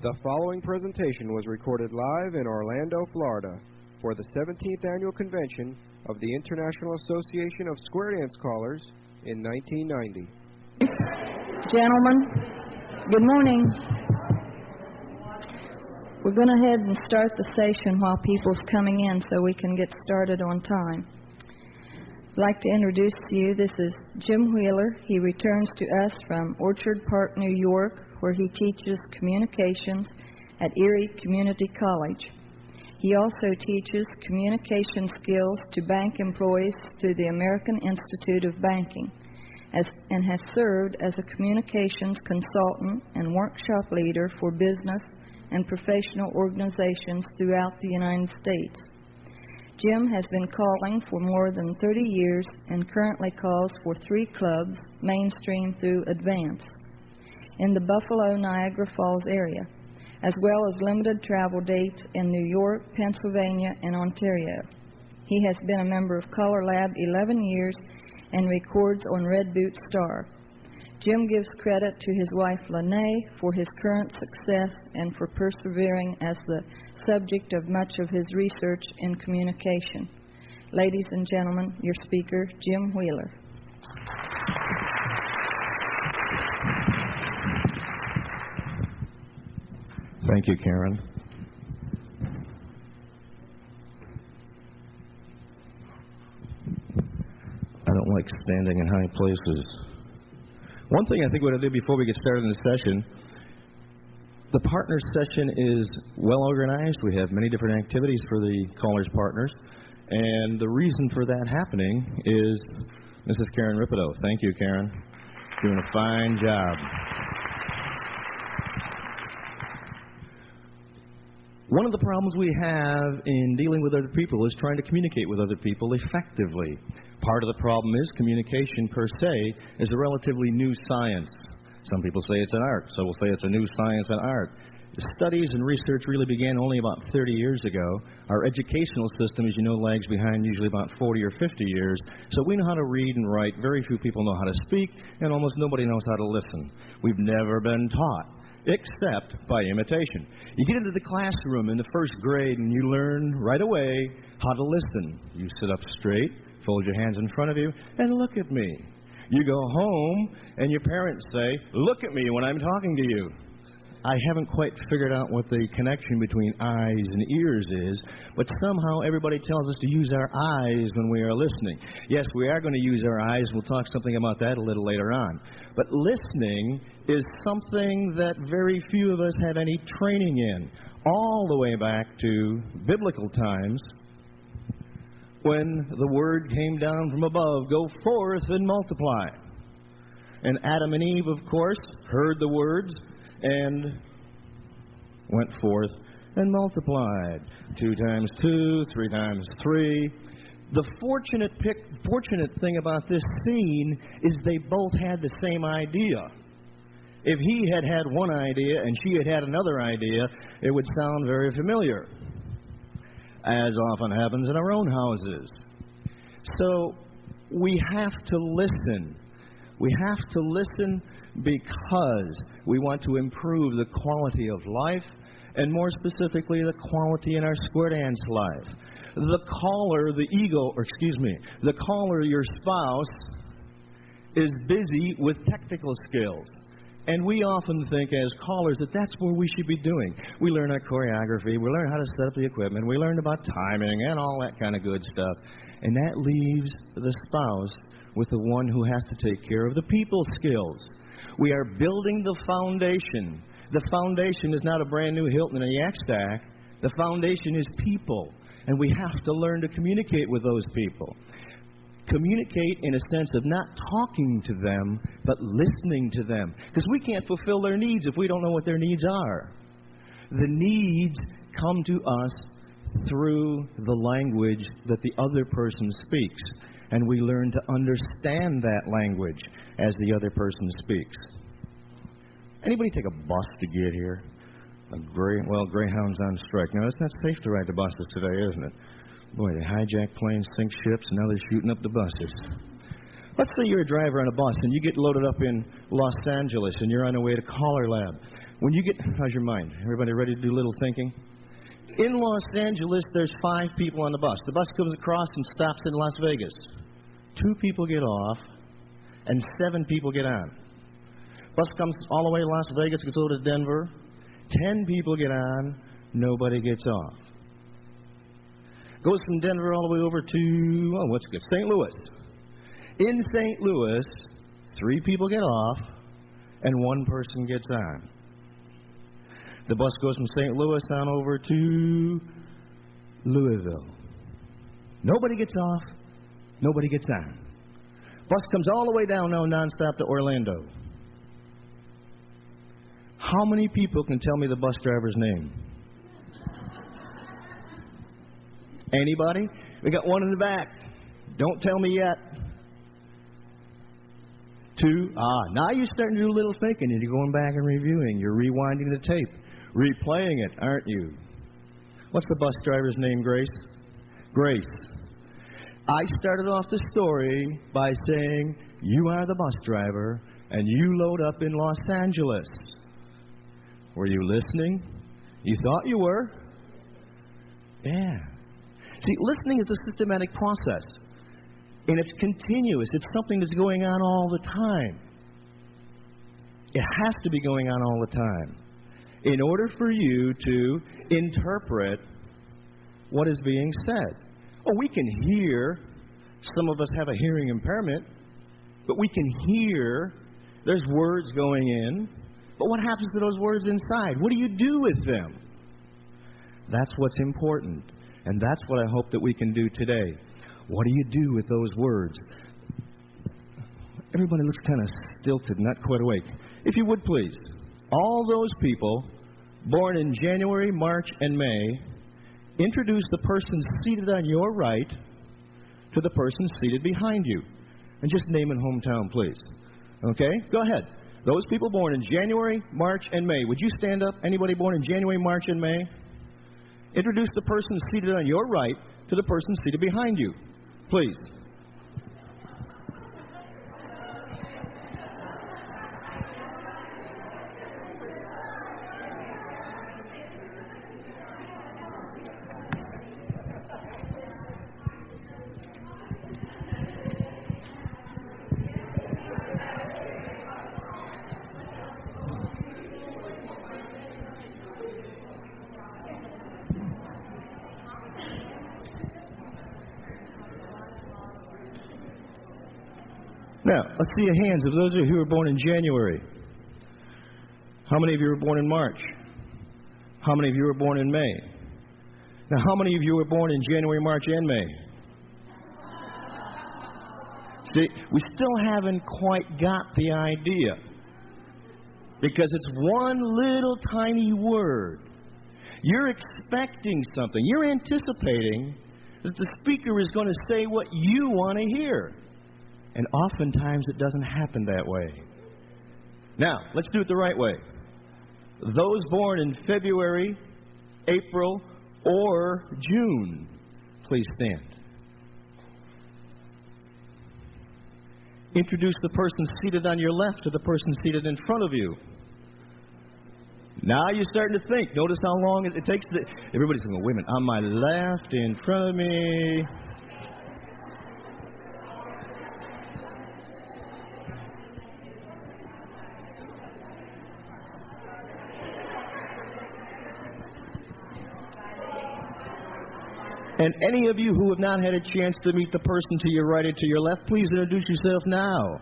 The following presentation was recorded live in Orlando, Florida, for the 17th Annual Convention of the International Association of Square Dance Callers in 1990. Gentlemen, good morning. We're going to head and start the session while people's coming in so we can get started on time. I'd like to introduce to you, this is Jim Wheeler. He returns to us from Orchard Park, New York, where he teaches communications at Erie Community College. He also teaches communication skills to bank employees through the American Institute of Banking, and has served as a communications consultant and workshop leader for business and professional organizations throughout the United States. Jim has been calling for more than 30 years and currently calls for 3 clubs, mainstream through advanced, in the Buffalo, Niagara Falls area, as well as limited travel dates in New York, Pennsylvania, and Ontario. He has been a member of CALLERLAB 11 years and records on Red Boot Star. Jim gives credit to his wife, Lene, for his current success and for persevering as the subject of much of his research in communication. Ladies and gentlemen, your speaker, Jim Wheeler. Thank you, Karen. I don't like standing in high places. One thing I think we're going to do before we get started in the session, the partner session is well organized. We have many different activities for the callers' partners, and the reason for that happening is Mrs. Karen Ripido. Thank you, Karen. Doing a fine job. One of the problems we have in dealing with other people is trying to communicate with other people effectively. Part of the problem is communication per se is a relatively new science. Some people say it's an art, so we'll say it's a new science and art. Studies and research really began only about 30 years ago. Our educational system, as you know, lags behind usually about 40 or 50 years. So we know how to read and write. Very few people know how to speak, and almost nobody knows how to listen. We've never been taught, except by imitation. You get into the classroom in the first grade and you learn right away how to listen. You sit up straight, fold your hands in front of you, and look at me. You go home and your parents say, look at me when I'm talking to you. I haven't quite figured out what the connection between eyes and ears is, but somehow everybody tells us to use our eyes when we are listening. Yes, we are going to use our eyes. We'll talk something about that a little later on. But listening is something that very few of us have any training in, all the way back to biblical times when the word came down from above, go forth and multiply. And Adam and Eve, of course, heard the words and went forth and multiplied. 2 times 2, 3 times 3. The fortunate thing about this scene is they both had the same idea. If he had had one idea and she had had another idea, it would sound very familiar, as often happens in our own houses. So we have to listen. We have to listen because we want to improve the quality of life, and more specifically, the quality in our square dance life. The caller, the caller, your spouse, is busy with technical skills. And we often think as callers that that's where we should be doing. We learn our choreography, we learn how to set up the equipment, we learn about timing and all that kind of good stuff. And that leaves the spouse with the one who has to take care of the people skills. We are building the foundation. The foundation is not a brand new Hilton and a yak stack. The foundation is people. And we have to learn to communicate with those people. Communicate in a sense of not talking to them, but listening to them. Because we can't fulfill their needs if we don't know what their needs are. The needs come to us through the language that the other person speaks. And we learn to understand that language as the other person speaks. Anybody take a bus to get here? Greyhound's on strike. Now, it's not safe to ride the buses today, isn't it? Boy, they hijack planes, sink ships, and now they're shooting up the buses. Let's say you're a driver on a bus and you get loaded up in Los Angeles and you're on the way to CALLERLAB. When you get, how's your mind? Everybody ready to do a little thinking? In Los Angeles, there's 5 people on the bus. The bus comes across and stops in Las Vegas. 2 people get off and 7 people get on. Bus comes all the way to Las Vegas, gets over to Denver. 10 people get on, nobody gets off. Goes from Denver all the way over to, oh, what's good? St. Louis. In St. Louis, 3 people get off and 1 person gets on. The bus goes from St. Louis on over to Louisville. Nobody gets off, nobody gets on. Bus comes all the way down now nonstop to Orlando. How many people can tell me the bus driver's name? Anybody? We got 1 in the back. Don't tell me yet. 2. Now you're starting to do a little thinking and you're going back and reviewing. You're rewinding the tape, replaying it, aren't you? What's the bus driver's name, Grace? Grace. I started off the story by saying, you are the bus driver and you load up in Los Angeles. Were you listening? You thought you were? Yeah. See, listening is a systematic process. And it's continuous. It's something that's going on all the time. It has to be going on all the time in order for you to interpret what is being said. Oh, we can hear. Some of us have a hearing impairment, but we can hear. There's words going in. But what happens to those words inside? What do you do with them? That's what's important. And that's what I hope that we can do today. What do you do with those words? Everybody looks kind of stilted, not quite awake. If you would, please. All those people born in January, March, and May, introduce the person seated on your right to the person seated behind you. And just name and hometown, please. Okay? Go ahead. Those people born in January, March, and May. Would you stand up? Anybody born in January, March, and May? Introduce the person seated on your right to the person seated behind you. Please. Now, let's see your hands of those of you who were born in January. How many of you were born in March? How many of you were born in May? Now, how many of you were born in January, March, and May? See, we still haven't quite got the idea. Because it's one little tiny word. You're expecting something. You're anticipating that the speaker is going to say what you want to hear. And oftentimes it doesn't happen that way. Now, let's do it the right way. Those born in February, April, or June, please stand. Introduce the person seated on your left to the person seated in front of you. Now you're starting to think. Notice how long it takes. Everybody's going, wait a minute, on my left, in front of me. And any of you who have not had a chance to meet the person to your right or to your left, please introduce yourself now.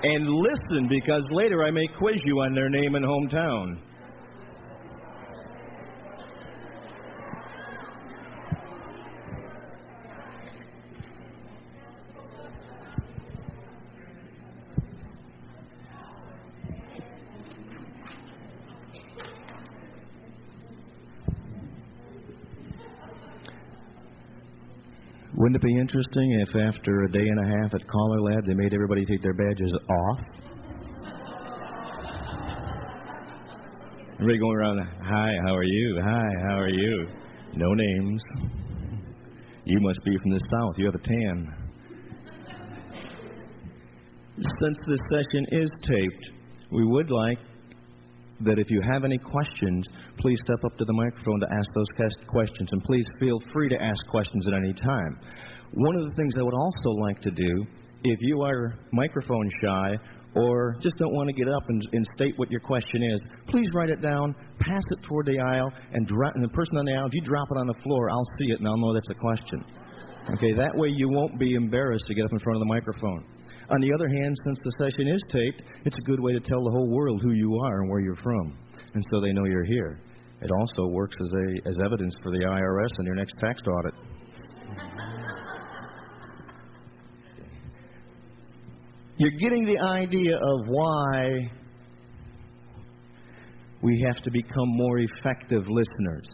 And listen, because later I may quiz you on their name and hometown. Wouldn't it be interesting if after a day and a half at CALLERLAB they made everybody take their badges off? Everybody going around, hi, how are you? Hi, how are you? No names. You must be from the South. You have a tan. Since this session is taped, we would like that if you have any questions, please step up to the microphone to ask those questions, and please feel free to ask questions at any time. One of the things I would also like to do, if you are microphone shy or just don't want to get up and state what your question is, please write it down, pass it toward the aisle, and the person on the aisle, if you drop it on the floor, I'll see it and I'll know that's a question. Okay, that way you won't be embarrassed to get up in front of the microphone. On the other hand, since the session is taped, it's a good way to tell the whole world who you are and where you're from, and so they know you're here. It also works as evidence for the IRS in your next tax audit. You're getting the idea of why we have to become more effective listeners.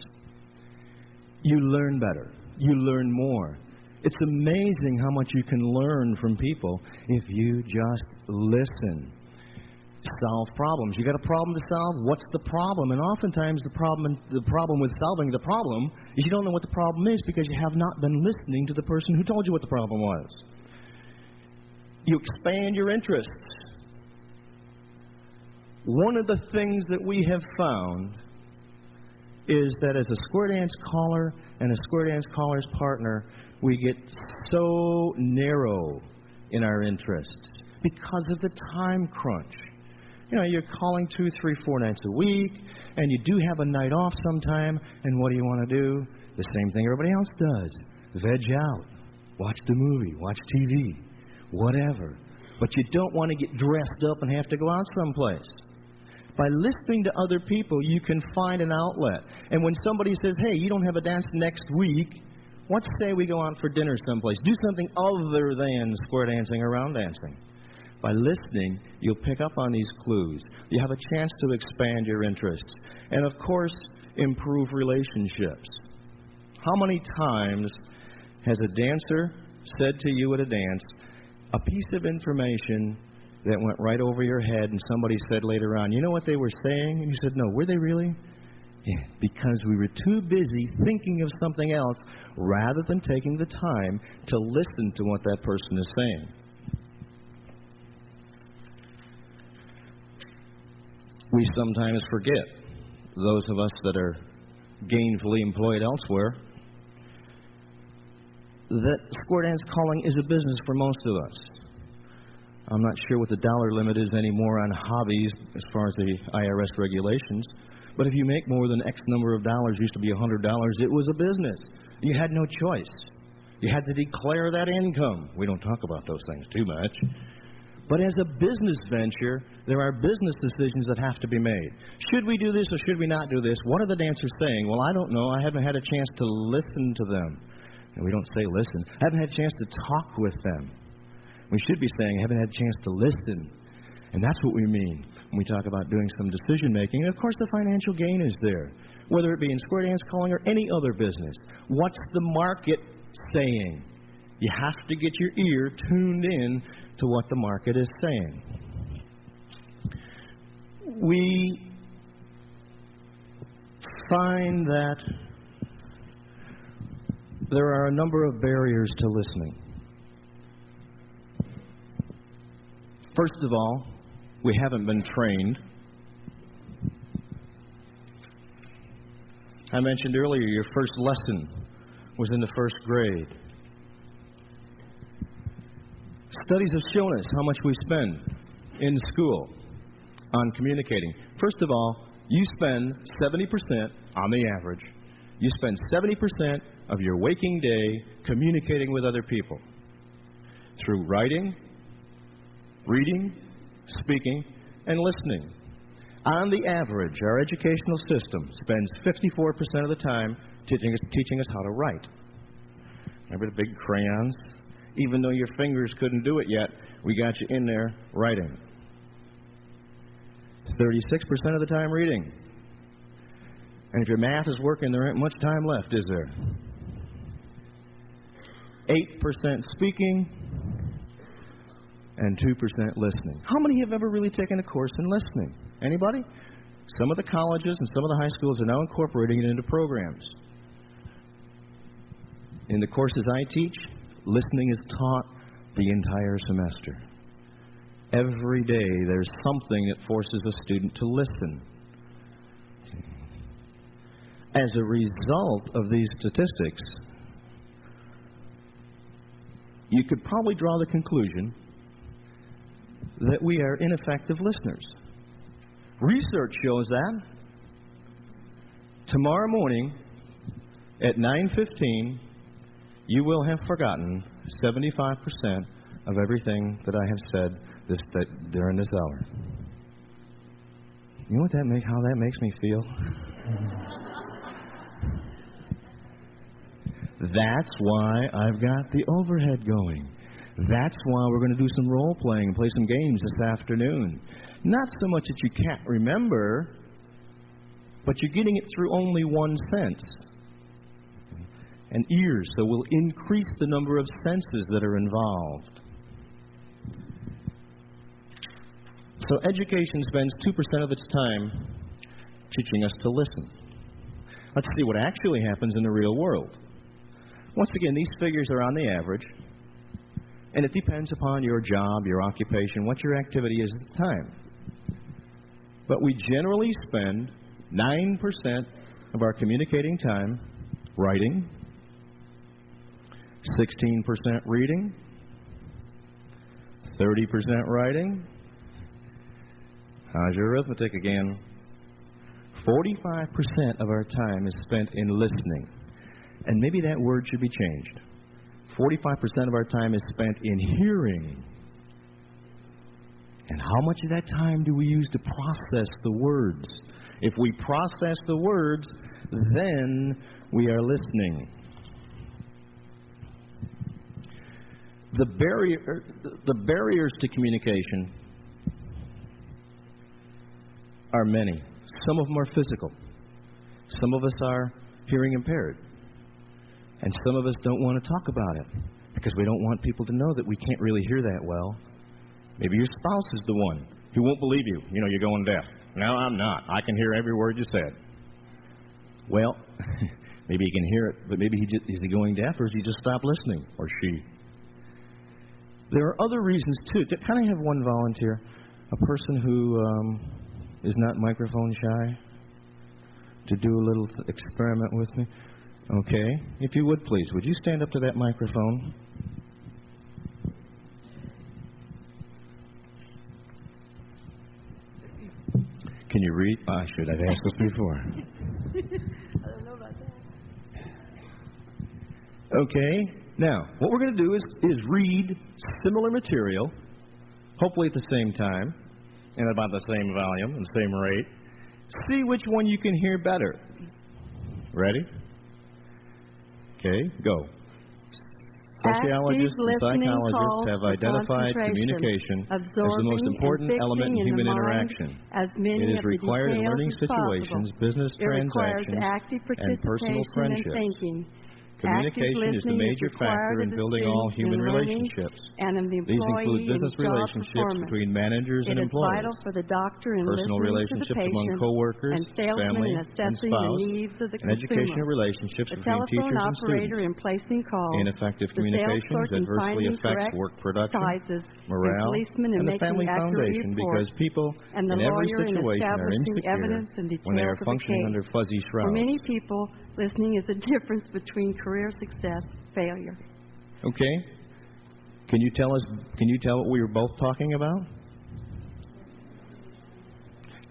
You learn better. You learn more. It's amazing how much you can learn from people if you just listen. Solve problems. You got a problem to solve? What's the problem? And oftentimes the problem with solving the problem is you don't know what the problem is because you have not been listening to the person who told you what the problem was. You expand your interests. One of the things that we have found is that as a square dance caller and a square dance caller's partner, we get so narrow in our interests because of the time crunch. You know, you're calling 2, 3, 4 nights a week, and you do have a night off sometime, and what do you want to do? The same thing everybody else does. Veg out. Watch the movie. Watch TV. Whatever. But you don't want to get dressed up and have to go out someplace. By listening to other people, you can find an outlet. And when somebody says, hey, you don't have a dance next week, let's say we go out for dinner someplace. Do something other than square dancing or round dancing. By listening, you'll pick up on these clues. You have a chance to expand your interests. And, of course, improve relationships. How many times has a dancer said to you at a dance a piece of information that went right over your head and somebody said later on, you know what they were saying? And you said, no, were they really? Yeah, because we were too busy thinking of something else rather than taking the time to listen to what that person is saying. We sometimes forget, those of us that are gainfully employed elsewhere, that square dance calling is a business for most of us. I'm not sure what the dollar limit is anymore on hobbies as far as the IRS regulations, but if you make more than X number of dollars, used to be $100, it was a business. You had no choice. You had to declare that income. We don't talk about those things too much. But as a business venture, there are business decisions that have to be made. Should we do this or should we not do this? What are the dancers saying? Well, I don't know. I haven't had a chance to listen to them. And we don't say listen. I haven't had a chance to talk with them. We should be saying I haven't had a chance to listen. And that's what we mean when we talk about doing some decision making. And of course, the financial gain is there, whether it be in square dance calling or any other business. What's the market saying? You have to get your ear tuned in to what the market is saying. We find that there are a number of barriers to listening. First of all, we haven't been trained. I mentioned earlier your first lesson was in the first grade. Studies have shown us how much we spend in school on communicating. First of all, you spend 70%, on the average, you spend 70% of your waking day communicating with other people through writing, reading, speaking, and listening. On the average, our educational system spends 54% of the time teaching us how to write. Remember the big crayons? Even though your fingers couldn't do it yet, we got you in there writing. 36% of the time reading. And if your math is working, there ain't much time left, is there? 8% speaking and 2% listening. How many have ever really taken a course in listening? Anybody? Some of the colleges and some of the high schools are now incorporating it into programs. In the courses I teach, listening is taught the entire semester. Every day there's something that forces a student to listen. As a result of these statistics, you could probably draw the conclusion that we are ineffective listeners. Research shows that. Tomorrow morning at 9:15, you will have forgotten 75% of everything that I have said during this hour. You know how that makes me feel? That's why I've got the overhead going. That's why we're going to do some role-playing and play some games this afternoon. Not so much that you can't remember, but you're getting it through only one sense. And ears, so we'll increase the number of senses that are involved. So education spends 2% of its time teaching us to listen. Let's see what actually happens in the real world. Once again, these figures are on the average, and it depends upon your job, your occupation, what your activity is at the time. But we generally spend 9% of our communicating time writing, 16% reading, 30% writing. How's your arithmetic again? 45% of our time is spent in listening. And maybe that word should be changed. 45% of our time is spent in hearing. And how much of that time do we use to process the words? If we process the words, then we are listening. The barriers to communication are many. Some of them are physical. Some of us are hearing impaired. And some of us don't want to talk about it because we don't want people to know that we can't really hear that well. Maybe your spouse is the one who won't believe you. You know, you're going deaf. No, I'm not. I can hear every word you said. Well, maybe he can hear it, but maybe is he going deaf, or has he just stopped listening, or she? There are other reasons, too. Can I have one volunteer? A person who is not microphone shy to do a little experiment with me? Okay. If you would, please. Would you stand up to that microphone? Can you read? I should have asked this before. I don't know about that. Okay. Now, what we're going to do is read similar material, hopefully at the same time, and about the same volume and same rate. See which one you can hear better. Ready? Okay, go. Sociologists and psychologists have identified communication as the most important element in human interaction. It is required in learning situations, business transactions, and personal friendships. Communication is the major factor in building all human relationships. These include business relationships between managers and employees, personal relationships among coworkers, family and spouse, and educational relationships between teachers and students. Ineffective communications adversely affects work production, morale, and the family foundation because people in every situation are insecure when they are functioning under fuzzy shrouds. For many people, listening is the difference between career success, failure. Okay. Can you tell what we were both talking about?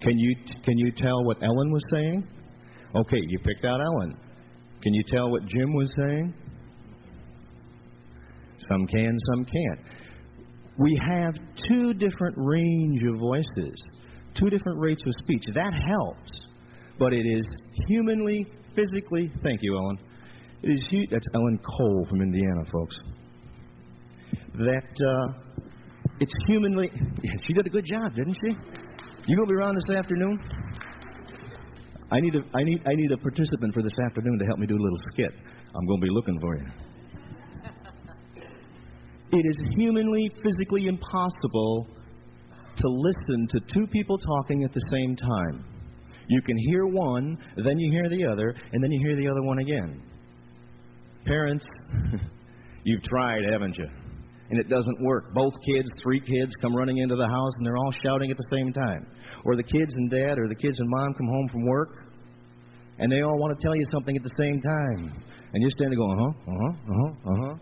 Can you tell what Ellen was saying? Okay, you picked out Ellen. Can you tell what Jim was saying? Some can, some can't. We have two different range of voices, two different rates of speech. That helps, but it is humanly, physically, thank you, Ellen. That's Ellen Cole from Indiana, folks. It's humanly, she did a good job, didn't she? You gonna be around this afternoon? I need a participant for this afternoon to help me do a little skit. I'm gonna be looking for you. It is humanly, physically impossible to listen to two people talking at the same time. You can hear one, then you hear the other, and then you hear the other one again. Parents, you've tried, haven't you? and it doesn't work. Both kids, 3 kids, come running into the house, and they're all shouting at the same time. Or the kids and dad or the kids and mom come home from work, and they all want to tell you something at the same time. And you're standing there going,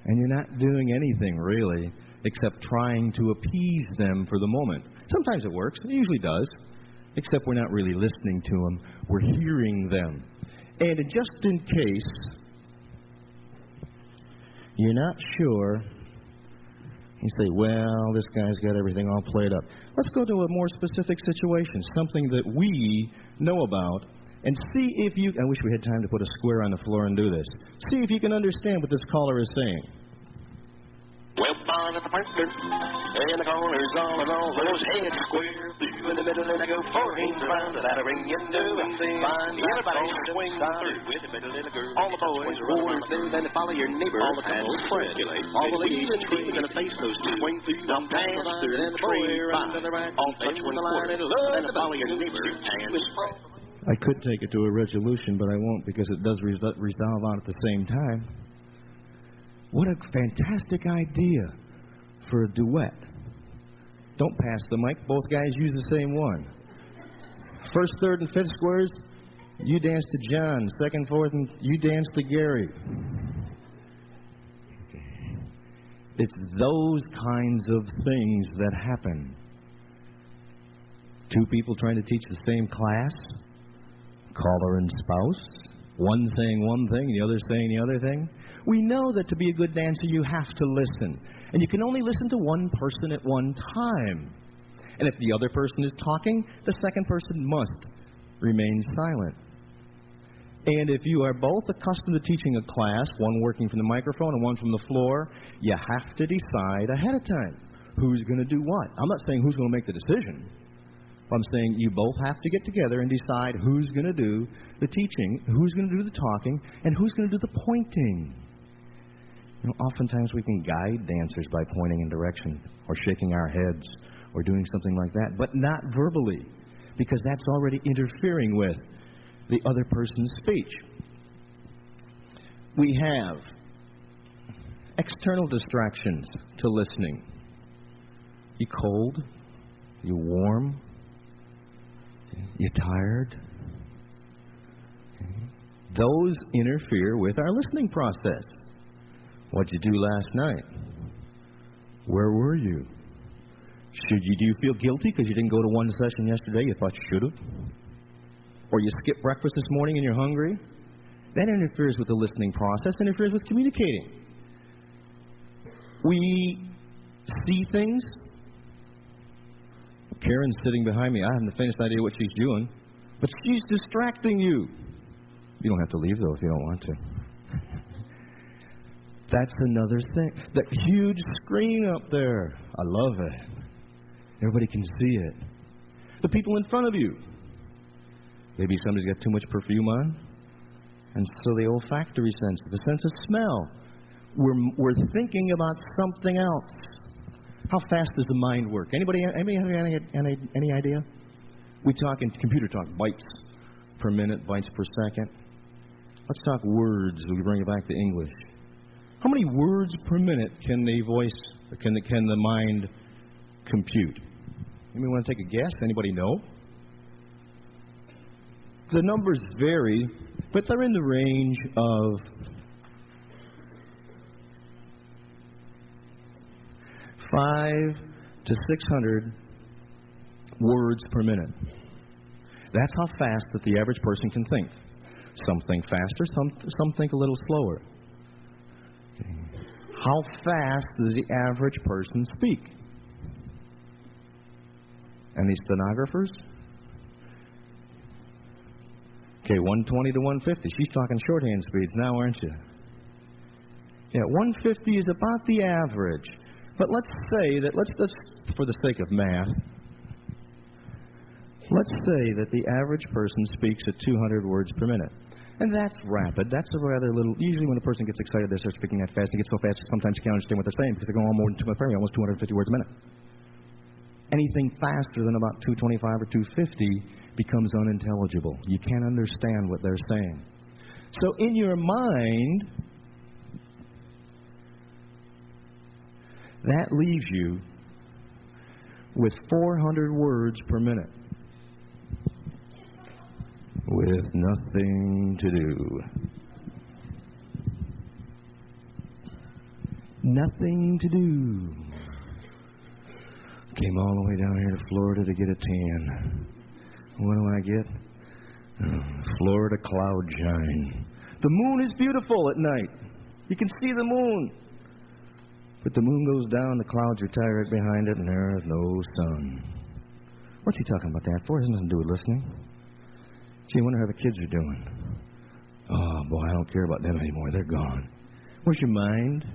and you're not doing anything, really, except trying to appease them for the moment. Sometimes it works. It usually does. Except we're not really listening to them. We're hearing them. And just in case you're not sure, you say, well, this guy's got everything all played up. Let's go to a more specific situation, something that we know about, and see if you, I wish we had time to put a square on the floor and do this. See if you can understand what this caller is saying. Well, on at the pointer, and the corners all and all those heads square. Through in the middle, and I go 4 hands around, and that'll bring you to and find everybody swing through with a middle and a girl. All the boys roll through, then they follow your neighbor. All the couples circulate. All the ladies and queens gonna face those two. Swing through, dump dance through, then free by. All touch one line, and love to follow your neighbor. And I could take it to a resolution, but I won't because it does resolve out at the same time. What a fantastic idea for a duet. Don't pass the mic. Both guys use the same one. First, third, and fifth squares, you dance to John. Second, fourth, and you dance to Gary. It's those kinds of things that happen. 2 people trying to teach the same class, caller and spouse, one saying one thing, the other saying the other thing. We know that to be a good dancer, you have to listen. And you can only listen to one person at one time. And if the other person is talking, the second person must remain silent. And if you are both accustomed to teaching a class, one working from the microphone and one from the floor, you have to decide ahead of time who's going to do what. I'm not saying who's going to make the decision. I'm saying you both have to get together and decide who's going to do the teaching, who's going to do the talking, and who's going to do the pointing. You know, oftentimes we can guide dancers by pointing in direction or shaking our heads or doing something like that, but not verbally, because that's already interfering with the other person's speech. We have external distractions to listening. You cold? You warm? You tired? Those interfere with our listening process. What'd you do last night? Where were you? Do you feel guilty because you didn't go to one session yesterday you thought you should have? Or you skipped breakfast this morning and you're hungry? That interferes with the listening process, interferes with communicating. We see things. Karen's sitting behind me. I haven't the faintest idea what she's doing, but she's distracting you. You don't have to leave, though, if you don't want to. That's another thing. That huge screen up there. I love it. Everybody can see it. The people in front of you. Maybe somebody's got too much perfume on. And so the olfactory sense, the sense of smell. We're thinking about something else. How fast does the mind work? Anybody have any idea? We talk in computer talk, bytes per minute, bytes per second. Let's talk words. We bring it back to English. How many words per minute can the voice, can the mind compute? Anybody want to take a guess? Anybody know? The numbers vary, but they're in the range of 500 to 600 words per minute. That's how fast that the average person can think. Some think faster, some think a little slower. Okay. How fast does the average person speak? Any stenographers? Okay, 120 to 150. She's talking shorthand speeds now, aren't you? Yeah, 150 is about the average. But let's say that, let's for the sake of math, let's say that the average person speaks at 200 words per minute. And that's rapid. That's a rather little, usually when a person gets excited, they start speaking that fast. They get so fast, sometimes you can't understand what they're saying because they're going on more than almost 250 words a minute. Anything faster than about 225 or 250 becomes unintelligible. You can't understand what they're saying. So in your mind, That leaves you with 400 words per minute. With nothing to do. Nothing to do. Came all the way down here to Florida to get a tan. What do I get? Florida cloud shine. The moon is beautiful at night. You can see the moon. But the moon goes down, the clouds retire right behind it, and there is no sun. What's he talking about that for? It has nothing to do with listening. Gee, I wonder how the kids are doing. Oh, boy, I don't care about them anymore. They're gone. Where's your mind?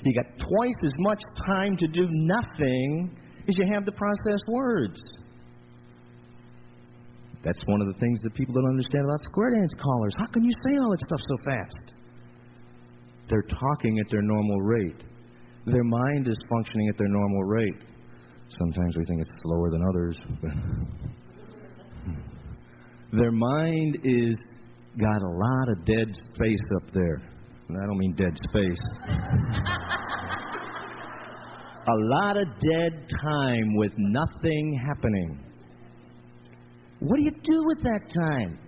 You got twice as much time to do nothing as you have to process words. That's one of the things that people don't understand about square dance callers. How can you say all that stuff so fast? They're talking at their normal rate. Their mind is functioning at their normal rate. Sometimes we think it's slower than others. Their mind is got a lot of dead space up there. And I don't mean dead space. A lot of dead time with nothing happening. What do you do with that time?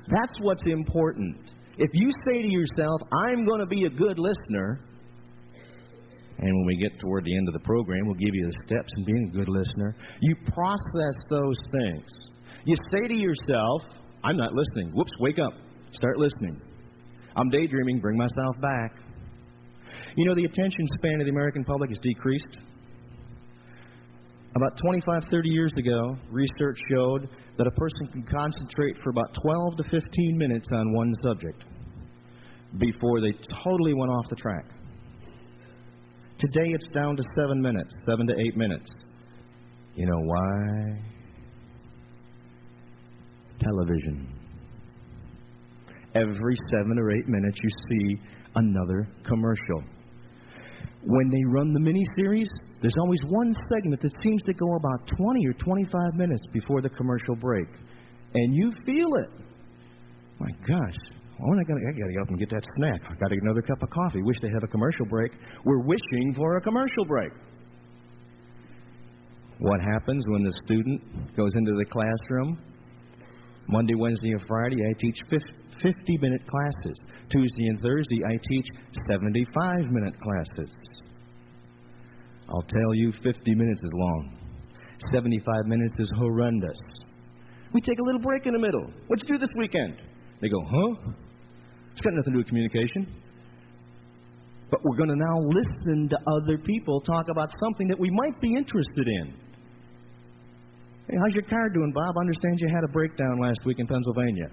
That's what's important. If you say to yourself, I'm going to be a good listener, and when we get toward the end of the program, we'll give you the steps in being a good listener, you process those things. You say to yourself, I'm not listening. Whoops, wake up. Start listening. I'm daydreaming. Bring myself back. You know, the attention span of the American public has decreased. About 25, 30 years ago, research showed that a person can concentrate for about 12 to 15 minutes on one subject before they totally went off the track. Today it's down to 7 minutes, 7 to 8 minutes. You know why? Television. Every 7 or 8 minutes you see another commercial. When they run the miniseries, there's always one segment that seems to go about 20 or 25 minutes before the commercial break. And you feel it. My gosh, I got to get up and get that snack. I got to get another cup of coffee. Wish they had a commercial break. We're wishing for a commercial break. What happens when the student goes into the classroom? Monday, Wednesday, and Friday, I teach 50-minute classes. Tuesday and Thursday, I teach 75-minute classes. I'll tell you, 50 minutes is long. 75 minutes is horrendous. We take a little break in the middle. What'd you do this weekend? They go, huh? It's got nothing to do with communication. But we're going to now listen to other people talk about something that we might be interested in. Hey, how's your car doing, Bob? I understand you had a breakdown last week in Pennsylvania.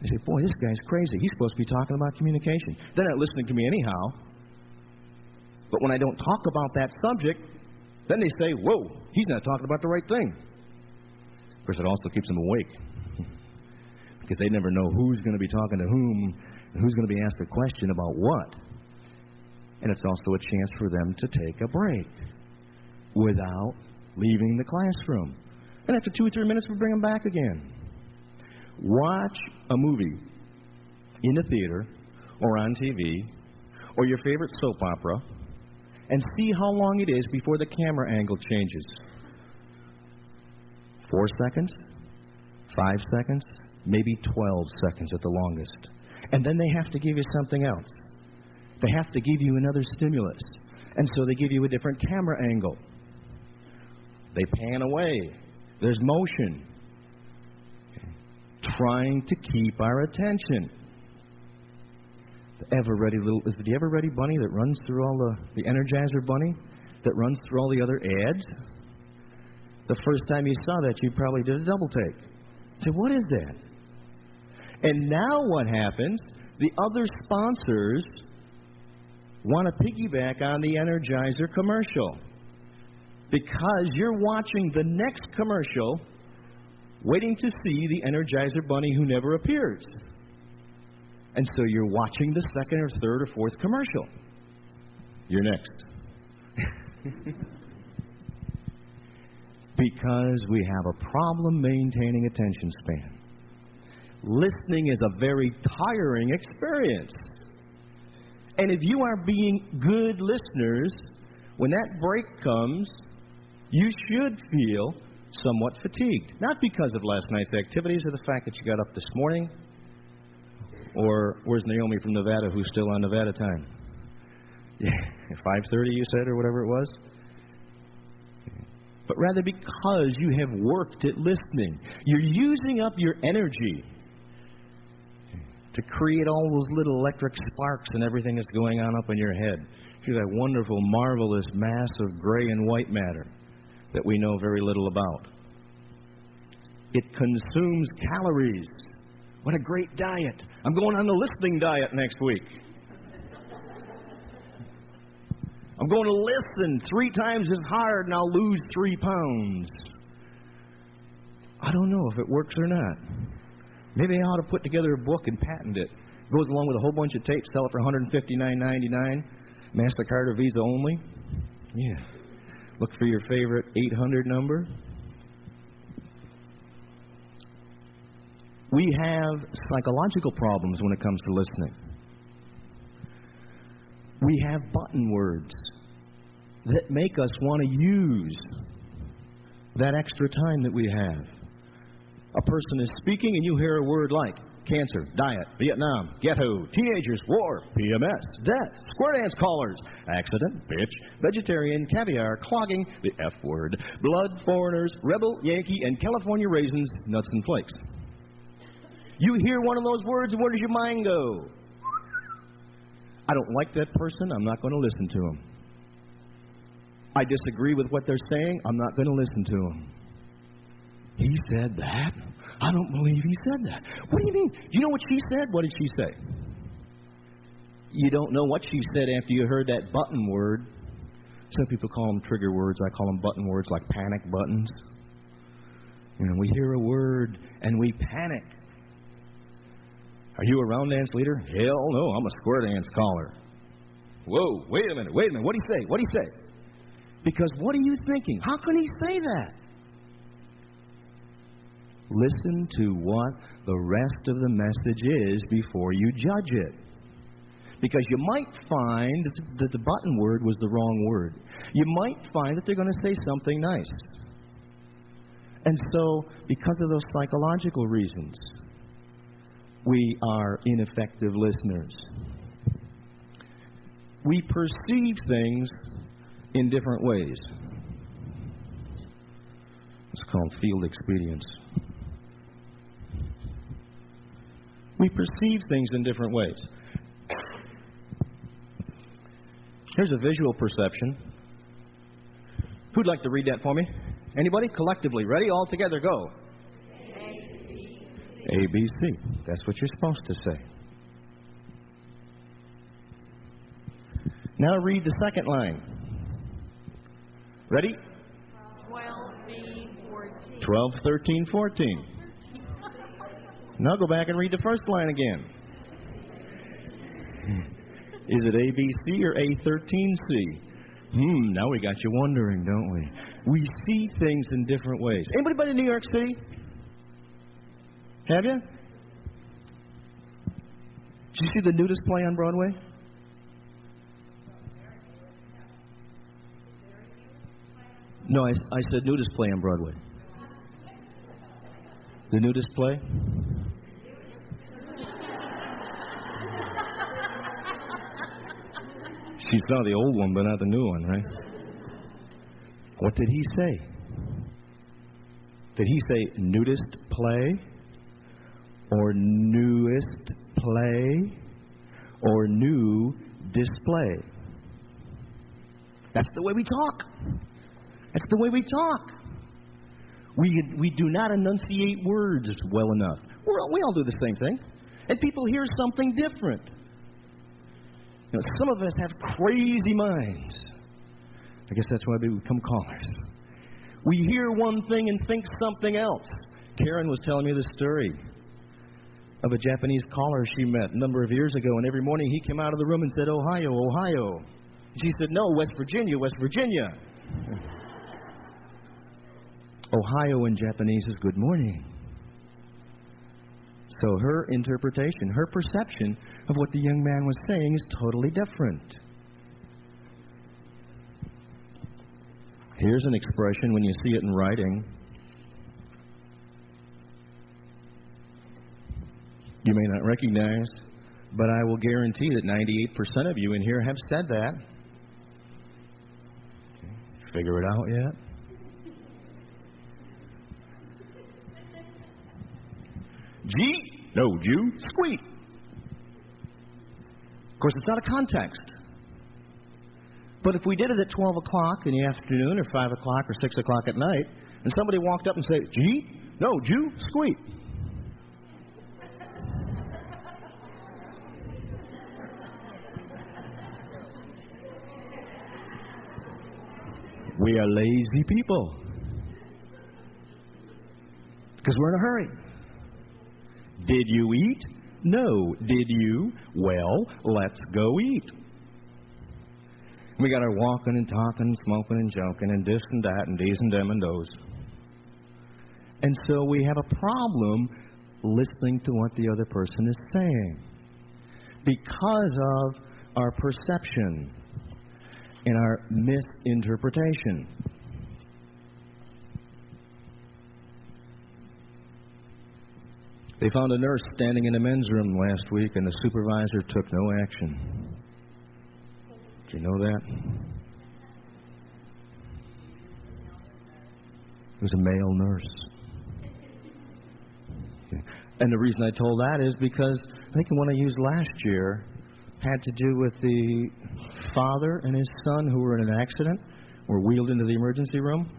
They say, boy, this guy's crazy. He's supposed to be talking about communication. They're not listening to me anyhow. But when I don't talk about that subject, then they say, whoa, he's not talking about the right thing. Of course, it also keeps them awake. Because they never know who's going to be talking to whom and who's going to be asked a question about what. And it's also a chance for them to take a break without leaving the classroom. And after 2 or 3 minutes, we bring them back again. Watch a movie in a theater or on TV or your favorite soap opera and see how long it is before the camera angle changes. 4 seconds, 5 seconds, maybe 12 seconds at the longest. And then they have to give you something else. They have to give you another stimulus. And so they give you a different camera angle. They pan away. There's motion. Trying to keep our attention. The ever-ready bunny that runs through all the Energizer bunny that runs through all the other ads? The first time you saw that, you probably did a double take. You said, what is that? And now what happens? The other sponsors want to piggyback on the Energizer commercial. Because you're watching the next commercial, waiting to see the Energizer bunny who never appears. And so you're watching the second or third or fourth commercial. You're next. Because we have a problem maintaining attention span. Listening is a very tiring experience. And if you are being good listeners, when that break comes, you should feel somewhat fatigued. Not because of last night's activities or the fact that you got up this morning, or where's Naomi from Nevada who's still on Nevada time? Yeah, 5:30 you said, or whatever it was? But rather because you have worked at listening. You're using up your energy to create all those little electric sparks and everything that's going on up in your head through that wonderful, marvelous mass of gray and white matter that we know very little about. It consumes calories. What a great diet. I'm going on the listening diet next week. I'm going to listen 3 times as hard and I'll lose 3 pounds. I don't know if it works or not. Maybe I ought to put together a book and patent it. It goes along with a whole bunch of tapes, sell it for $159.99. MasterCard or Visa only. Yeah. Look for your favorite 800 number. We have psychological problems when it comes to listening. We have button words that make us want to use that extra time that we have. A person is speaking and you hear a word like cancer, diet, Vietnam, ghetto, teenagers, war, PMS, death, square dance callers, accident, bitch, vegetarian, caviar, clogging, the F word, blood, foreigners, rebel, Yankee, and California raisins, nuts and flakes. You hear one of those words and where does your mind go? I don't like that person, I'm not going to listen to him. I disagree with what they're saying, I'm not going to listen to him. He said that? I don't believe he said that. What do you mean? You know what she said? What did she say? You don't know what she said after you heard that button word. Some people call them trigger words. I call them button words, like panic buttons. You know, we hear a word and we panic. Are you a round dance leader? Hell no, I'm a square dance caller. Whoa, wait a minute. What did he say? What did he say? Because what are you thinking? How can he say that? Listen to what the rest of the message is before you judge it. Because you might find that the button word was the wrong word. You might find that they're going to say something nice. And so, because of those psychological reasons, we are ineffective listeners. We perceive things in different ways. It's called field expedience. We perceive things in different ways. Here's a visual perception. Who'd like to read that for me? Anybody? Collectively. Ready? All together, go. A, B, C. That's what you're supposed to say. Now read the second line. Ready? 12B, 14. 12, 13, 14. Now go back and read the first line again. Is it A, B, C or A13C? Now we got you wondering, don't we? We see things in different ways. Anybody been in New York City? Have you? Did you see the nudist play on Broadway? No, I said nudist play on Broadway. The nudist play? She saw the old one, but not the new one, right? What did he say? Did he say nudist play? Or newest play? Or new display? That's the way we talk. That's the way we talk. We do not enunciate words well enough. We all do the same thing. And people hear something different. You know, some of us have crazy minds. I guess that's why we become callers. We hear one thing and think something else. Karen was telling me the story of a Japanese caller she met a number of years ago, and every morning he came out of the room and said, Ohio, Ohio. She said, no, West Virginia, West Virginia. Ohio in Japanese is good morning. So her interpretation, her perception of what the young man was saying is totally different. Here's an expression when you see it in writing. You may not recognize, but I will guarantee that 98% of you in here have said that. Figure it out yet? Gee, no, Jew, squeak. Of course, it's not a context. But if we did it at 12 o'clock in the afternoon or 5 o'clock or 6 o'clock at night, and somebody walked up and said, gee, no, Jew, squeak. We are lazy people. Because we're in a hurry. Did you eat? No. Did you? Well, let's go eat. We got our walking and talking, smoking and joking, and this and that, and these and them and those. And so we have a problem listening to what the other person is saying because of our perception and our misinterpretation. They found a nurse standing in the men's room last week, and the supervisor took no action. Do you know that? It was a male nurse. Okay. And the reason I told that is because I think the one I used last year had to do with the father and his son who were in an accident, were wheeled into the emergency room.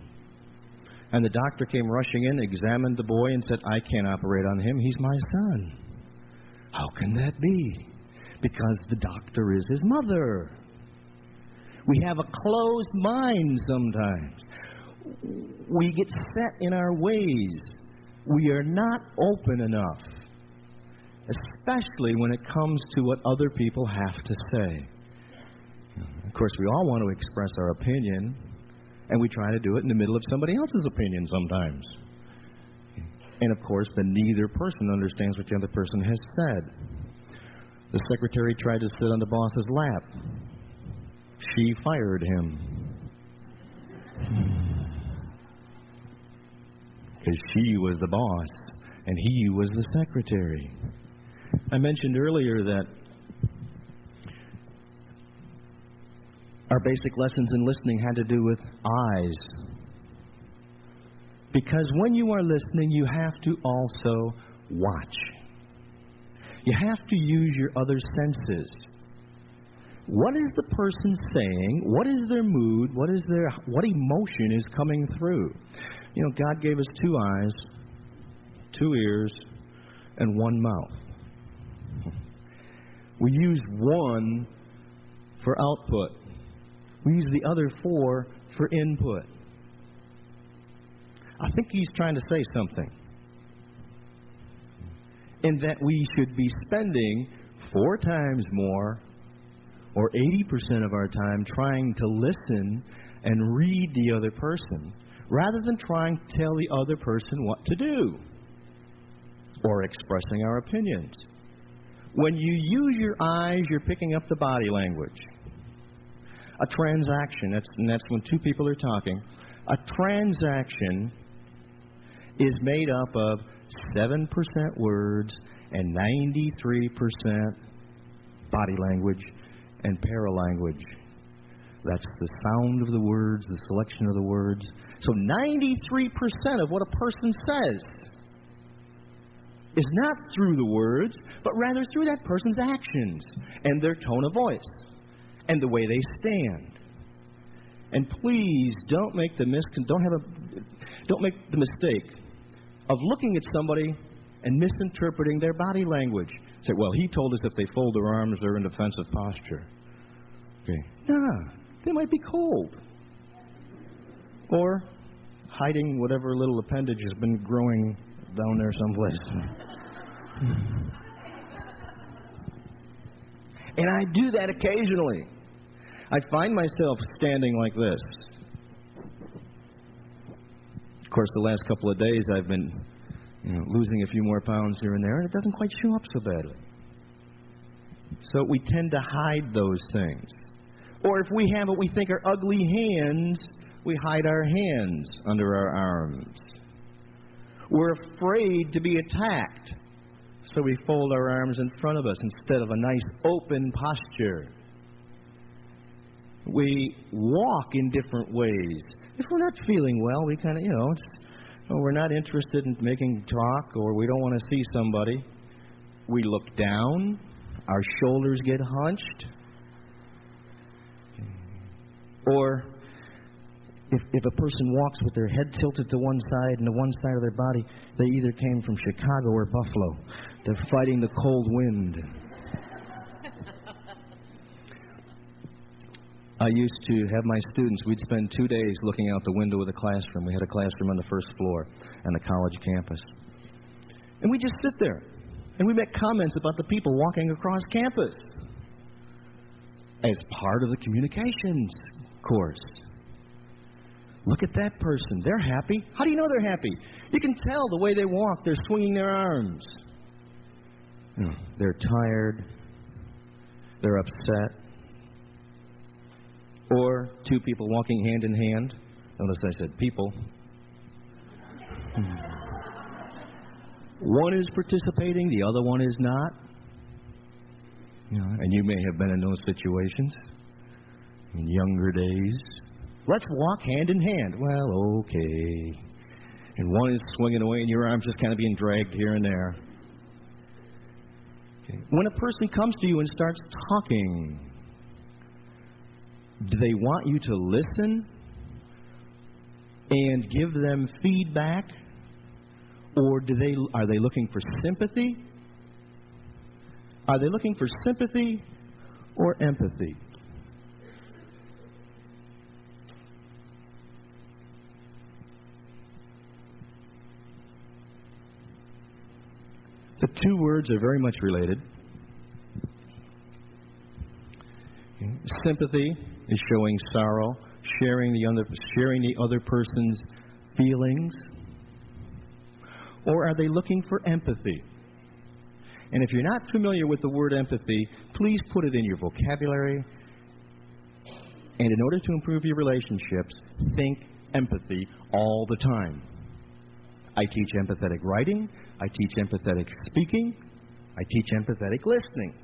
And the doctor came rushing in, examined the boy, and said, I can't operate on him. He's my son. How can that be? Because the doctor is his mother. We have a closed mind sometimes. We get set in our ways. We are not open enough, especially when it comes to what other people have to say. Of course, we all want to express our opinion, and we try to do it in the middle of somebody else's opinion sometimes. And, of course, then neither person understands what the other person has said. The secretary tried to sit on the boss's lap. She fired him. Because she was the boss, and he was the secretary. I mentioned earlier that our basic lessons in listening had to do with eyes. Because when you are listening, you have to also watch. You have to use your other senses. What is the person saying? What is their mood? What emotion is coming through? You know, God gave us 2 eyes, 2 ears, and 1 mouth. We use 1 for output. We use the other 4 for input. I think he's trying to say something. In that we should be spending 4 times more, or 80% of our time, trying to listen and read the other person, rather than trying to tell the other person what to do, or expressing our opinions. When you use your eyes, you're picking up the body language. A transaction, that's when 2 people are talking. A transaction is made up of 7% words and 93% body language and paralanguage. That's the sound of the words, the selection of the words. So 93% of what a person says is not through the words, but rather through that person's actions and their tone of voice and the way they stand. And please don't make the mistake of looking at somebody and misinterpreting their body language. Say, well, he told us if they fold their arms, they're in defensive posture. Okay. Nah, they might be cold. Or hiding whatever little appendage has been growing down there someplace. And I do that occasionally. I find myself standing like this. Of course, the last couple of days I've been losing a few more pounds here and there, and it doesn't quite show up so badly. So we tend to hide those things. Or if we have what we think are ugly hands, we hide our hands under our arms. We're afraid to be attacked, so we fold our arms in front of us instead of a nice open posture. We walk in different ways. If we're not feeling well, we kind of, we're not interested in making talk, or we don't want to see somebody. We look down. Our shoulders get hunched. Or if a person walks with their head tilted to one side and to one side of their body, they either came from Chicago or Buffalo. They're fighting the cold wind. I used to have my students, we'd spend 2 days looking out the window of the classroom. We had a classroom on the first floor on the college campus. And we just sit there. And we make comments about the people walking across campus as part of the communications course. Look at that person. They're happy. How do you know they're happy? You can tell the way they walk. They're swinging their arms. They're tired. They're upset. Or two people walking hand in hand. Notice I said people. One is participating, the other one is not. And you may have been in those situations in younger days. Let's walk hand in hand. Well, okay. And one is swinging away and your arm's just kind of being dragged here and there. Okay. When a person comes to you and starts talking, do they want you to listen and give them feedback? Or are they looking for sympathy? Are they looking for sympathy or empathy? The two words are very much related. Okay. Sympathy is showing sorrow, sharing the other person's feelings. Or are they looking for empathy? And if you're not familiar with the word empathy, please put it in your vocabulary. And in order to improve your relationships, think empathy all the time. I teach empathetic writing. I teach empathetic speaking. I teach empathetic listening.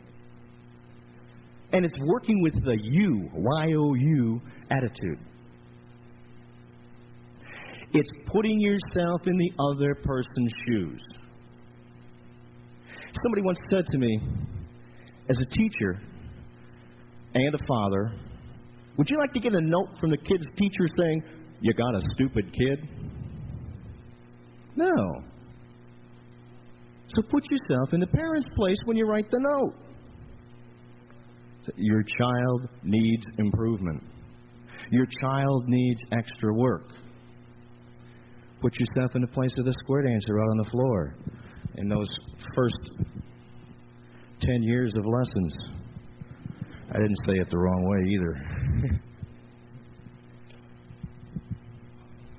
And it's working with the you, Y-O-U, attitude. It's putting yourself in the other person's shoes. Somebody once said to me, as a teacher and a father, would you like to get a note from the kid's teacher saying, you got a stupid kid? No. So put yourself in the parent's place when you write the note. Your child needs improvement. Your child needs extra work. Put yourself in the place of the square dancer out on the floor in those first 10 years of lessons. I didn't say it the wrong way either.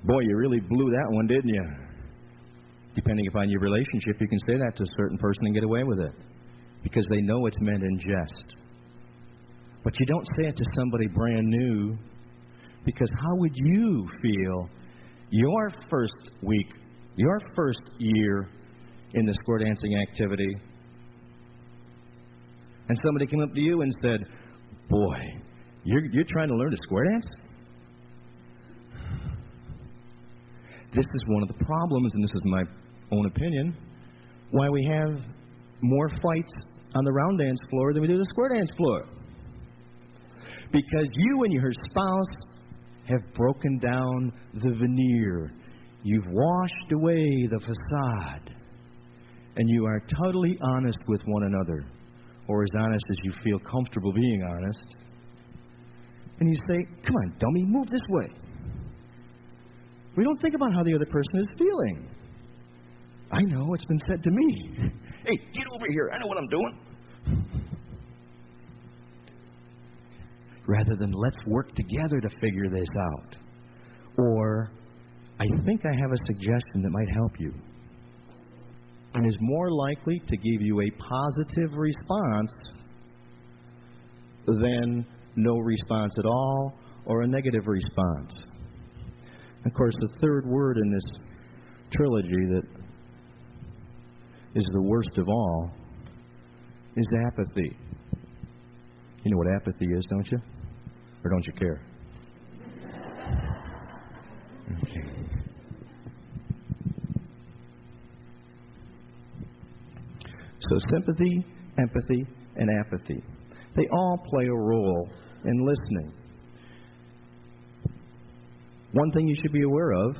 Boy, you really blew that one, didn't you? Depending upon your relationship, you can say that to a certain person and get away with it because they know it's meant in jest. But you don't say it to somebody brand new because how would you feel your first week, your first year in the square dancing activity, and somebody came up to you and said, boy, you're trying to learn to square dance? This is one of the problems, and this is my own opinion, why we have more fights on the round dance floor than we do the square dance floor. Because you and your spouse have broken down the veneer. You've washed away the facade. And you are totally honest with one another, or as honest as you feel comfortable being honest. And you say, come on, dummy, move this way. We don't think about how the other person is feeling. I know, it's been said to me. Hey, get over here, I know what I'm doing. Rather than let's work together to figure this out. Or, I think I have a suggestion that might help you. and is more likely to give you a positive response than no response at all or a negative response. Of course, the third word in this trilogy that is the worst of all is apathy. You know what apathy is, don't you? Or don't you care? Okay. So sympathy, empathy, and apathy, they all play a role in listening. One thing you should be aware of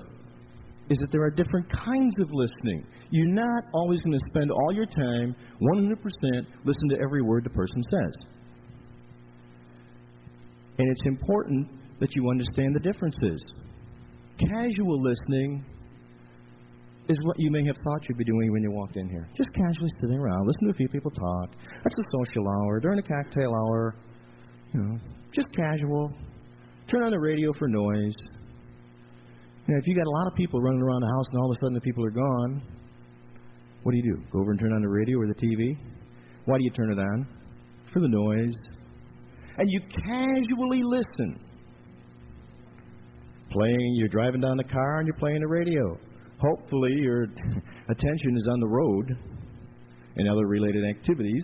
is that there are different kinds of listening. You're not always going to spend all your time 100% listening to every word the person says. And it's important that you understand the differences. Casual listening is what you may have thought you'd be doing when you walked in here. Just casually sitting around, listen to a few people talk. That's a social hour, during a cocktail hour, just casual. Turn on the radio for noise. If you got a lot of people running around the house and all of a sudden the people are gone, what do? Go over and turn on the radio or the TV? Why do you turn it on? For the noise. And you casually listen. You're driving down the car and you're playing the radio. Hopefully your attention is on the road and other related activities.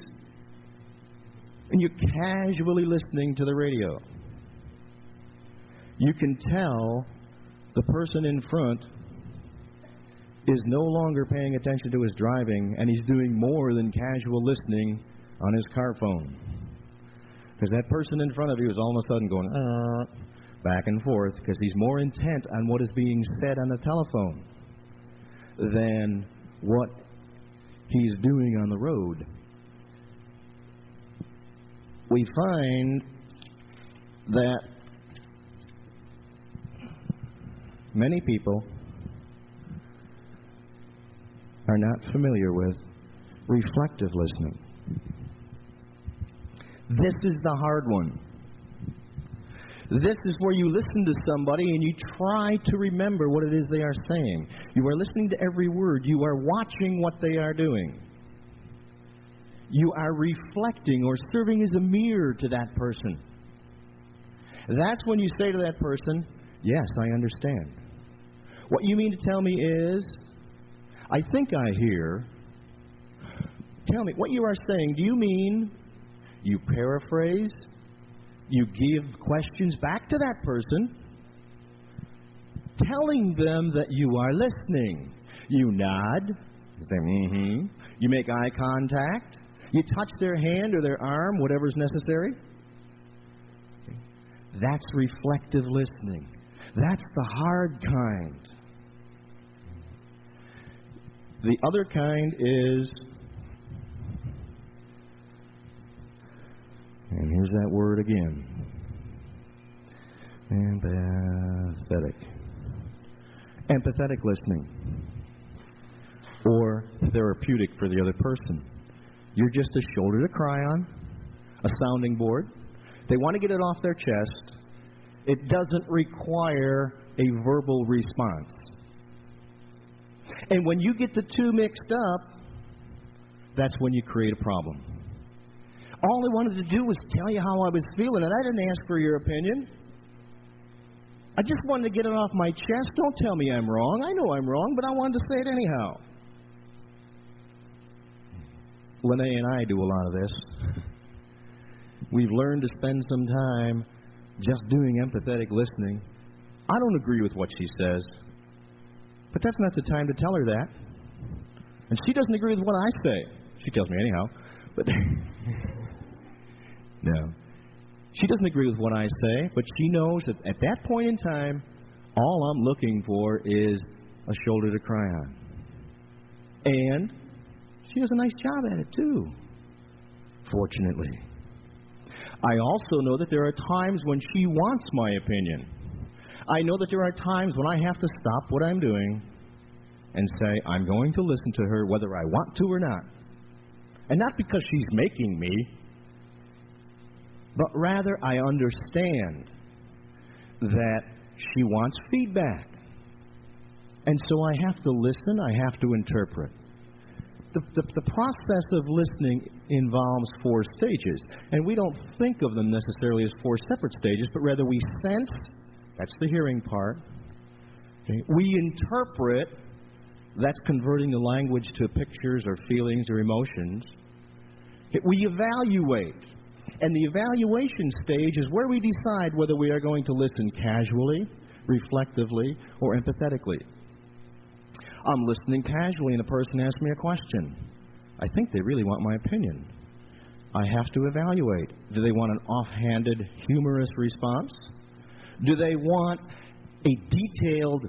And you're casually listening to the radio. You can tell the person in front is no longer paying attention to his driving, and he's doing more than casual listening on his car phone. Because that person in front of you is all of a sudden going back and forth because he's more intent on what is being said on the telephone than what he's doing on the road. We find that many people are not familiar with reflective listening. This is the hard one. This is where you listen to somebody and you try to remember what it is they are saying. You are listening to every word. You are watching what they are doing. You are reflecting or serving as a mirror to that person. That's when you say to that person, yes, I understand. What you mean to tell me is, I think I hear. Tell me, what you are saying, do you mean you paraphrase? You give questions back to that person, telling them that you are listening. You nod. You say, mm-hmm. You make eye contact. You touch their hand or their arm, whatever's necessary. That's reflective listening. That's the hard kind. The other kind is, and here's that word again, empathetic. Empathetic listening. Or therapeutic for the other person. You're just a shoulder to cry on, a sounding board. They want to get it off their chest. It doesn't require a verbal response. And when you get the two mixed up, that's when you create a problem. All I wanted to do was tell you how I was feeling, and I didn't ask for your opinion. I just wanted to get it off my chest. Don't tell me I'm wrong. I know I'm wrong, but I wanted to say it anyhow. Lene and I do a lot of this. We've learned to spend some time just doing empathetic listening. I don't agree with what she says, but that's not the time to tell her that. And she doesn't agree with what I say. She tells me anyhow, but no. She doesn't agree with what I say, but she knows that at that point in time, all I'm looking for is a shoulder to cry on. And she does a nice job at it, too, fortunately. I also know that there are times when she wants my opinion. I know that there are times when I have to stop what I'm doing and say, I'm going to listen to her whether I want to or not. And not because she's making me, but rather I understand that she wants feedback. And so I have to listen, I have to interpret. the process of listening involves 4 stages, and we don't think of them necessarily as 4 separate stages, but rather we sense, that's the hearing part. Okay? We interpret, that's converting the language to pictures or feelings or emotions. Okay? We evaluate, and the evaluation stage is where we decide whether we are going to listen casually, reflectively, or empathetically. I'm listening casually and a person asks me a question. I think they really want my opinion. I have to evaluate. Do they want an offhanded, humorous response? Do they want a detailed,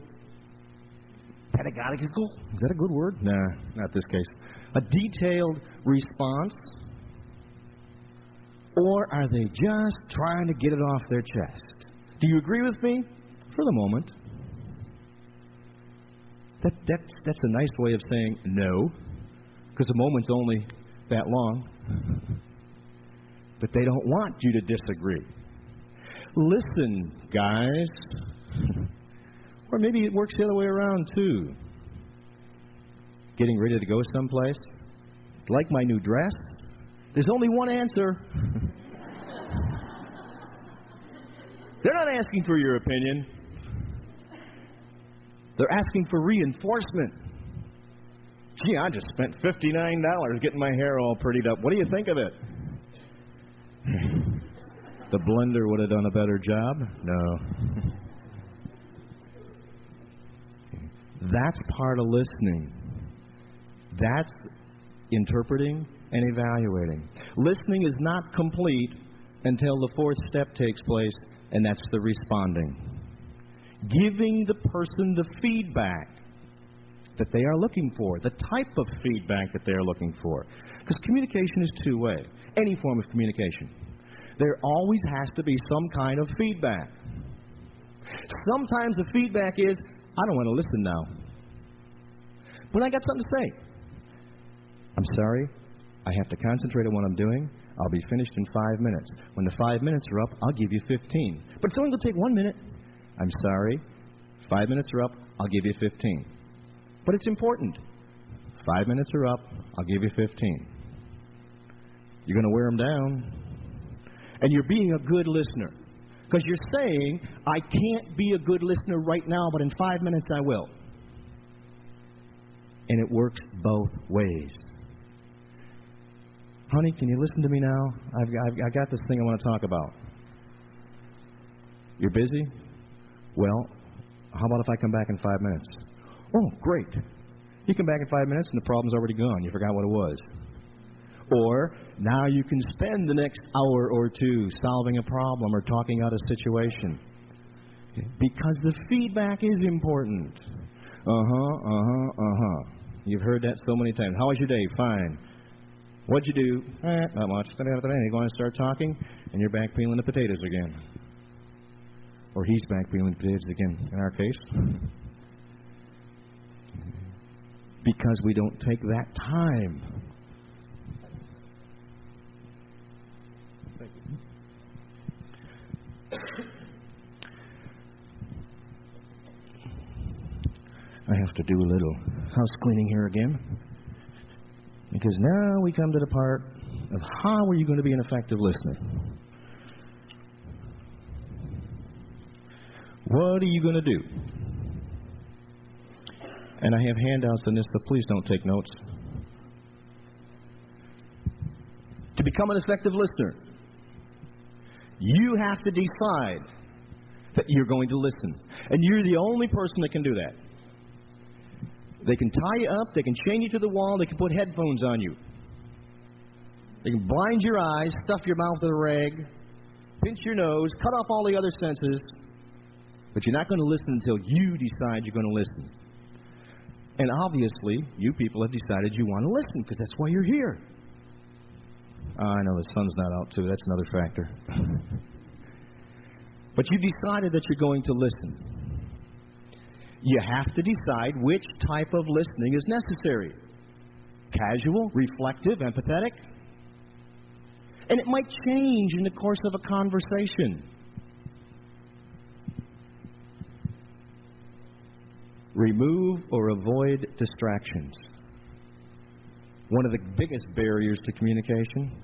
pedagogical? Is that a good word? Nah, not this case. A detailed response? Or are they just trying to get it off their chest? Do you agree with me? For the moment. That's a nice way of saying no, because the moment's only that long. But they don't want you to disagree. Listen, guys. Or maybe it works the other way around, too. Getting ready to go someplace? Like my new dress? There's only one answer. They're not asking for your opinion. They're asking for reinforcement. Gee, I just spent $59 getting my hair all prettied up. What do you think of it? The blender would have done a better job? No. That's part of listening. That's interpreting and evaluating. Listening is not complete until the 4th step takes place, and that's the responding. Giving the person the feedback that they are looking for, the type of feedback that they are looking for. Because communication is two-way, any form of communication. There always has to be some kind of feedback. Sometimes the feedback is, I don't want to listen now. But I got something to say. I'm sorry, I have to concentrate on what I'm doing. I'll be finished in 5 minutes. When the 5 minutes are up, I'll give you 15. But it's only going to take 1 minute. I'm sorry, 5 minutes are up, I'll give you 15. But it's important. 5 minutes are up, I'll give you 15. You're going to wear them down. And you're being a good listener. Because you're saying, I can't be a good listener right now, but in 5 minutes I will. And it works both ways. Honey, can you listen to me now? I've got this thing I want to talk about. You're busy? Well, how about if I come back in 5 minutes? Oh, great. You come back in 5 minutes and the problem's already gone. You forgot what it was. Or, now you can spend the next hour or two solving a problem or talking out a situation. Okay? Because the feedback is important. You've heard that so many times. How was your day? Fine. What'd you do? Not much. You go and start talking, and you're back peeling the potatoes again. Or he's back peeling the potatoes again, in our case. Because we don't take that time. Thank you. I have to do a little house cleaning here again. Because now we come to the part of how are you going to be an effective listener? What are you going to do? And I have handouts on this, but please don't take notes. To become an effective listener, you have to decide that you're going to listen. And you're the only person that can do that. They can tie you up, they can chain you to the wall, they can put headphones on you. They can blind your eyes, stuff your mouth with a rag, pinch your nose, cut off all the other senses, but you're not going to listen until you decide you're going to listen. And obviously, you people have decided you want to listen because that's why you're here. I know the sun's not out too, that's another factor. But you decided that you're going to listen. You have to decide which type of listening is necessary. Casual, reflective, empathetic. And it might change in the course of a conversation. Remove or avoid distractions. One of the biggest barriers to communication,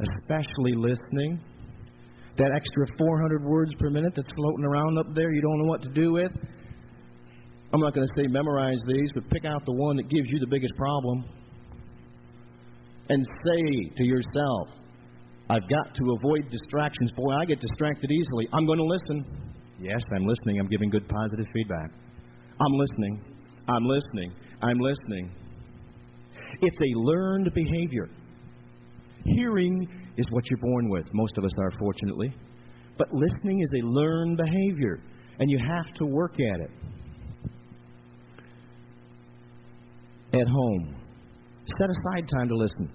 especially listening. That extra 400 words per minute that's floating around up there you don't know what to do with. I'm not going to say memorize these, but pick out the one that gives you the biggest problem. And say to yourself, I've got to avoid distractions. Boy, I get distracted easily. I'm going to listen. Yes, I'm listening. I'm giving good positive feedback. I'm listening. I'm listening. I'm listening. It's a learned behavior. Hearing is what you're born with. Most of us are, fortunately. But listening is a learned behavior, and you have to work at it. At home, set aside time to listen.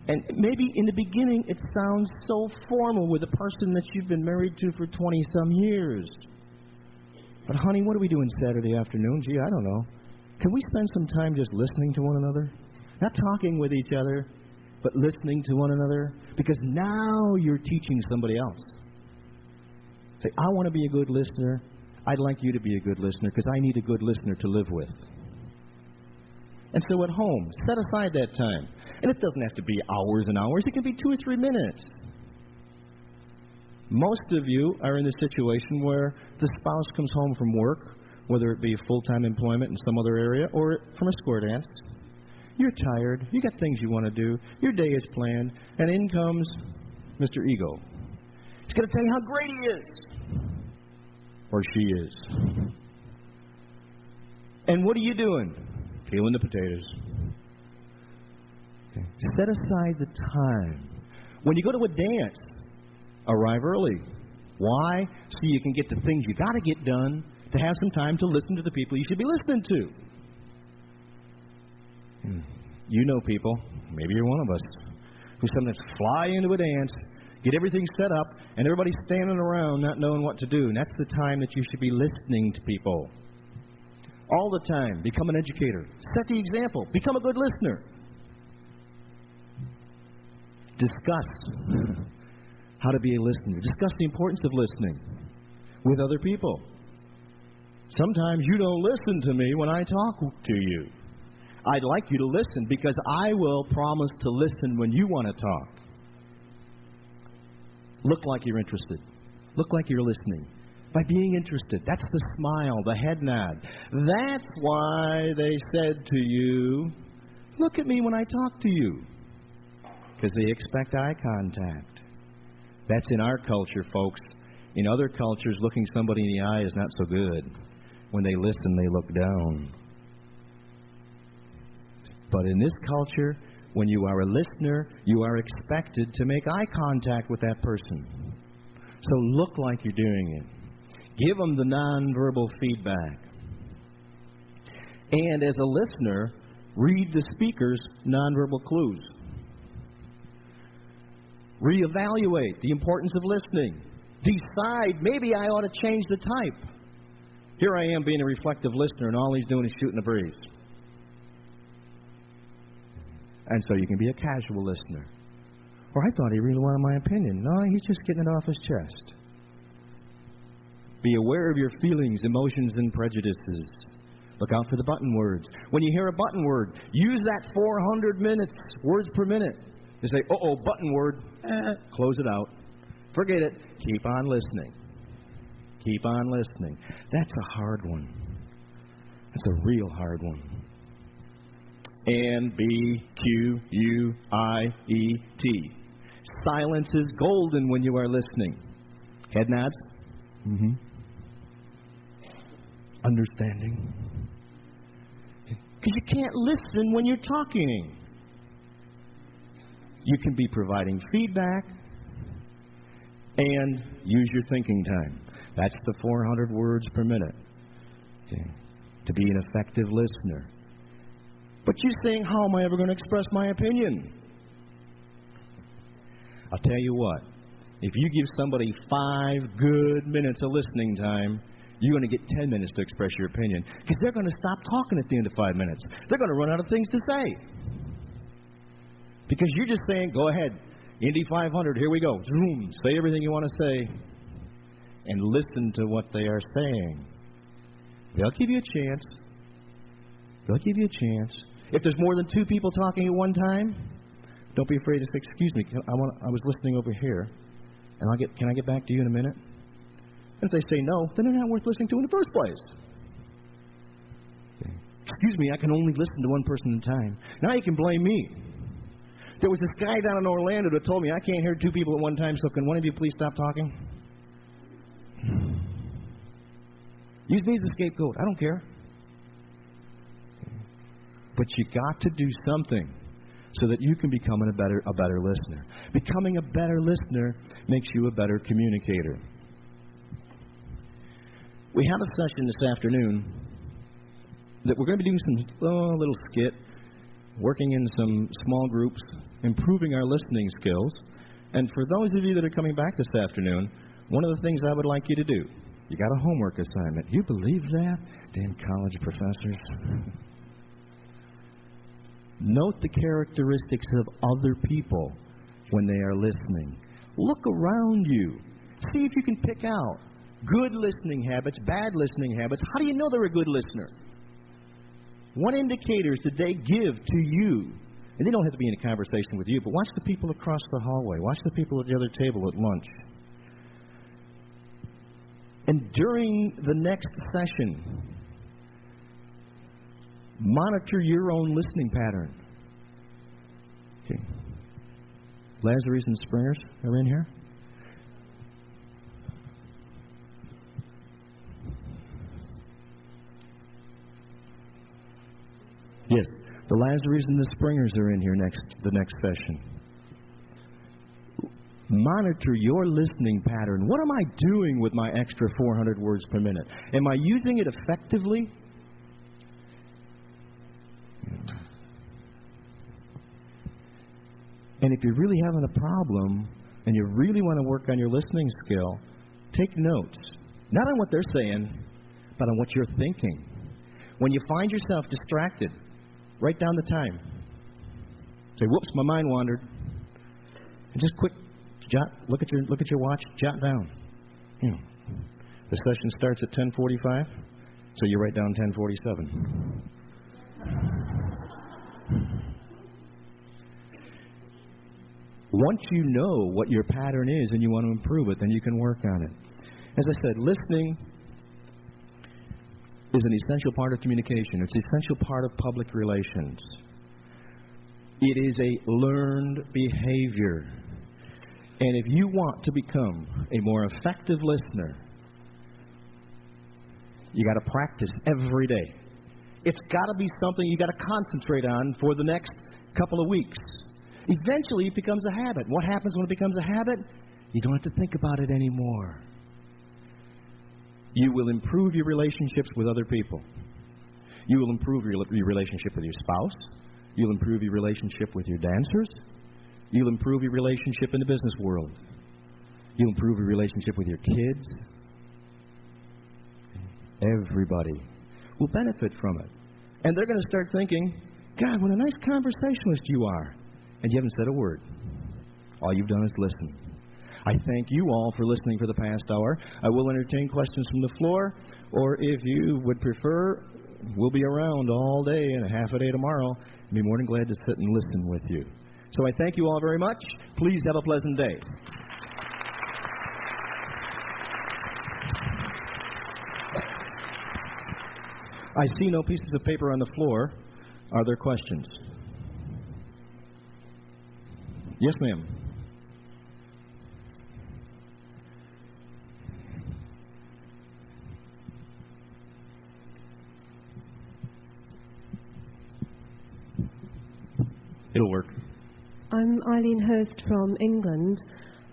And maybe in the beginning it sounds so formal with a person that you've been married to for 20-some years. But honey, what are we doing Saturday afternoon? Gee, I don't know. Can we spend some time just listening to one another? Not talking with each other, but listening to one another. Because now you're teaching somebody else. Say, I want to be a good listener. I'd like you to be a good listener because I need a good listener to live with. And so at home, set aside that time. And it doesn't have to be hours and hours. It can be 2 or 3 minutes. Most of you are in the situation where the spouse comes home from work, whether it be full-time employment in some other area or from a square dance. You're tired. You got things you want to do. Your day is planned. And in comes Mr. Ego. He's going to tell you how great he is. Or she is. And what are you doing? Peeling the potatoes. Okay. Set aside the time. When you go to a dance, arrive early. Why? So you can get the things you got to get done, to have some time to listen to the people you should be listening to. You know people, maybe you're one of us, who sometimes fly into a dance, get everything set up, and everybody's standing around not knowing what to do. And that's the time that you should be listening to people. All the time. Become an educator. Set the example. Become a good listener. Discuss how to be a listener. Discuss the importance of listening with other people. Sometimes you don't listen to me when I talk to you. I'd like you to listen because I will promise to listen when you want to talk. Look like you're interested. Look like you're listening. By being interested. That's the smile, the head nod. That's why they said to you, look at me when I talk to you. Because they expect eye contact. That's in our culture, folks. In other cultures, looking somebody in the eye is not so good. When they listen, they look down. But in this culture, when you are a listener, you are expected to make eye contact with that person. So look like you're doing it. Give them the nonverbal feedback. And as a listener, read the speaker's nonverbal clues. Reevaluate the importance of listening. Decide, maybe I ought to change the type. Here I am being a reflective listener, and all he's doing is shooting the breeze. And so you can be a casual listener. Or I thought he really wanted my opinion. No, he's just getting it off his chest. Be aware of your feelings, emotions, and prejudices. Look out for the button words. When you hear a button word, use that 400 minutes, words per minute. You say, uh-oh, button word. Close it out. Forget it. Keep on listening. Keep on listening. That's a hard one. That's a real hard one. N-B-Q-U-I-E-T. Silence is golden when you are listening. Head nods. Mm-hmm. Understanding. Because you can't listen when you're talking. You can be providing feedback and use your thinking time. That's the 400 words per minute. Okay. To be an effective listener. But you're saying, how am I ever going to express my opinion? I'll tell you what. If you give somebody 5 good minutes of listening time, you're going to get 10 minutes to express your opinion. Because they're going to stop talking at the end of 5 minutes. They're going to run out of things to say. Because you're just saying, go ahead, Indy 500, here we go. Zoom, say everything you want to say. And listen to what they are saying. They'll give you a chance. They'll give you a chance. If there's more than 2 people talking at one time, don't be afraid to say, excuse me, I was listening over here, and can I get back to you in a minute? And if they say no, then they're not worth listening to in the first place. Okay. Excuse me, I can only listen to one person at a time. Now you can blame me. There was this guy down in Orlando that told me I can't hear 2 people at one time, so can one of you please stop talking? Use me as the scapegoat. I don't care. But you got to do something so that you can become a better listener. Becoming a better listener makes you a better communicator. We have a session this afternoon that we're going to be doing some little skit, working in some small groups, improving our listening skills. And for those of you that are coming back this afternoon, one of the things I would like you to do, you got a homework assignment. You believe that? Damn college professors. Note the characteristics of other people when they are listening. Look around you. See if you can pick out good listening habits, bad listening habits. How do you know they're a good listener? What indicators did they give to you? And they don't have to be in a conversation with you, but watch the people across the hallway. Watch the people at the other table at lunch. And during the next session, monitor your own listening pattern. Okay. Lazarus and Springers are in here? Yes. The Lazarus and the Springers are in here the next session. Monitor your listening pattern. What am I doing with my extra 400 words per minute? Am I using it effectively? And if you're really having a problem and you really want to work on your listening skill, take notes. Not on what they're saying, but on what you're thinking. When you find yourself distracted, write down the time. Say, whoops, my mind wandered. And just quick jot, look at your watch, jot down. The session starts at 10:45, so you write down 10:47. Once you know what your pattern is and you want to improve it, then you can work on it. As I said, listening is an essential part of communication. It's an essential part of public relations. It is a learned behavior. And if you want to become a more effective listener, you got to practice every day. It's got to be something you got to concentrate on for the next couple of weeks. Eventually, it becomes a habit. What happens when it becomes a habit? You don't have to think about it anymore. You will improve your relationships with other people. You will improve your relationship with your spouse. You'll improve your relationship with your dancers. You'll improve your relationship in the business world. You'll improve your relationship with your kids. Everybody will benefit from it. And they're going to start thinking, God, what a nice conversationalist you are. And you haven't said a word. All you've done is listen. I thank you all for listening for the past hour. I will entertain questions from the floor, or if you would prefer, we'll be around all day and a half a day tomorrow. I'd be more than glad to sit and listen with you. So I thank you all very much. Please have a pleasant day. I see no pieces of paper on the floor. Are there questions? Yes, ma'am. It'll work. I'm Eileen Hurst from England.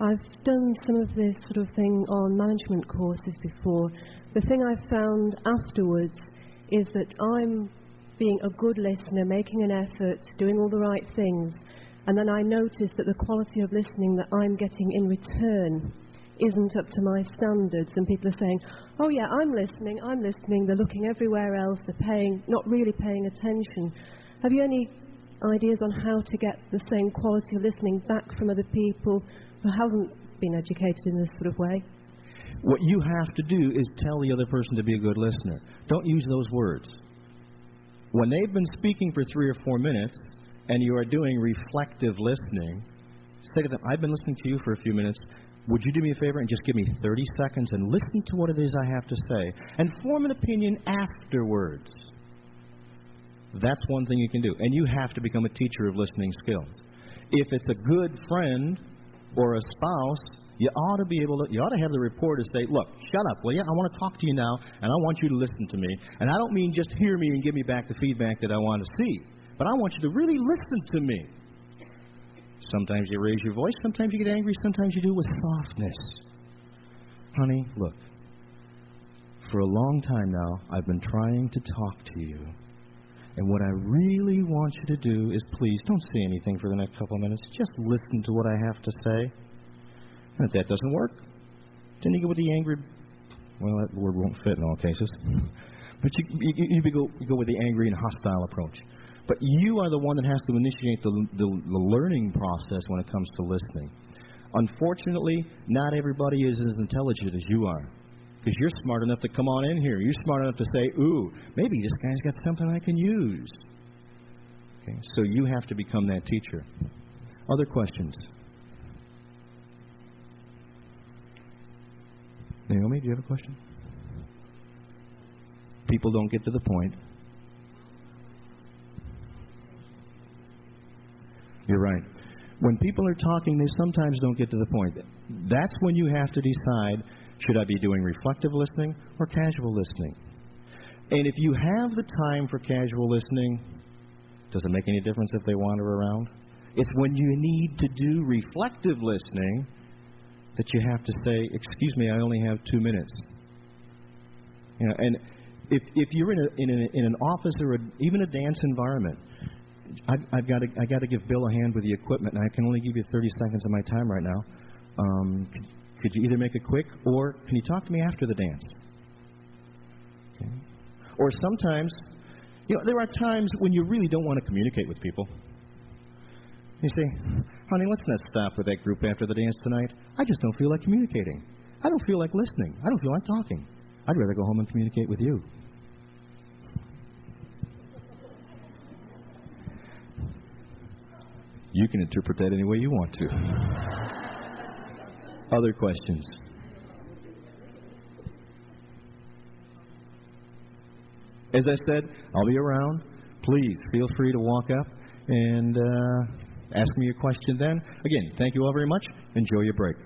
I've done some of this sort of thing on management courses before. The thing I've found afterwards is that I'm being a good listener, making an effort, doing all the right things, and then I notice that the quality of listening that I'm getting in return isn't up to my standards, and people are saying, oh yeah, I'm listening, they're looking everywhere else, they're not really paying attention. Have you any ideas on how to get the same quality of listening back from other people who haven't been educated in this sort of way? What you have to do is tell the other person to be a good listener. Don't use those words. When they've been speaking for 3 or 4 minutes and you are doing reflective listening, say to them, I've been listening to you for a few minutes. Would you do me a favor and just give me 30 seconds and listen to what it is I have to say and form an opinion afterwards? That's one thing you can do. And you have to become a teacher of listening skills. If it's a good friend or a spouse, you ought to have the reporter say, look, shut up, will you? I want to talk to you now, and I want you to listen to me. And I don't mean just hear me and give me back the feedback that I want to see, but I want you to really listen to me. Sometimes you raise your voice, sometimes you get angry, sometimes you do it with softness. Honey, look, for a long time now, I've been trying to talk to you. And what I really want you to do is please don't say anything for the next couple of minutes. Just listen to what I have to say. And if that doesn't work, then you go with the angry... Well, that word won't fit in all cases. But you go with the angry and hostile approach. But you are the one that has to initiate the learning process when it comes to listening. Unfortunately, not everybody is as intelligent as you are. Because you're smart enough to come on in here. You're smart enough to say, ooh, maybe this guy's got something I can use. Okay, so you have to become that teacher. Other questions? Naomi, do you have a question? People don't get to the point. You're right. When people are talking, they sometimes don't get to the point. That's when you have to decide, should I be doing reflective listening or casual listening? And if you have the time for casual listening, does it make any difference if they wander around? It's when you need to do reflective listening that you have to say, excuse me, I only have 2 minutes. You know, and if you're in an office or even a dance environment, I got to give Bill a hand with the equipment, and I can only give you 30 seconds of my time right now. Could you either make it quick, or can you talk to me after the dance? Okay. Or sometimes, there are times when you really don't want to communicate with people. You say, honey, let's not stop with that group after the dance tonight. I just don't feel like communicating. I don't feel like listening. I don't feel like talking. I'd rather go home and communicate with you. You can interpret that any way you want to. Other questions? As I said, I'll be around. Please feel free to walk up and ask me a question then. Again, thank you all very much. Enjoy your break.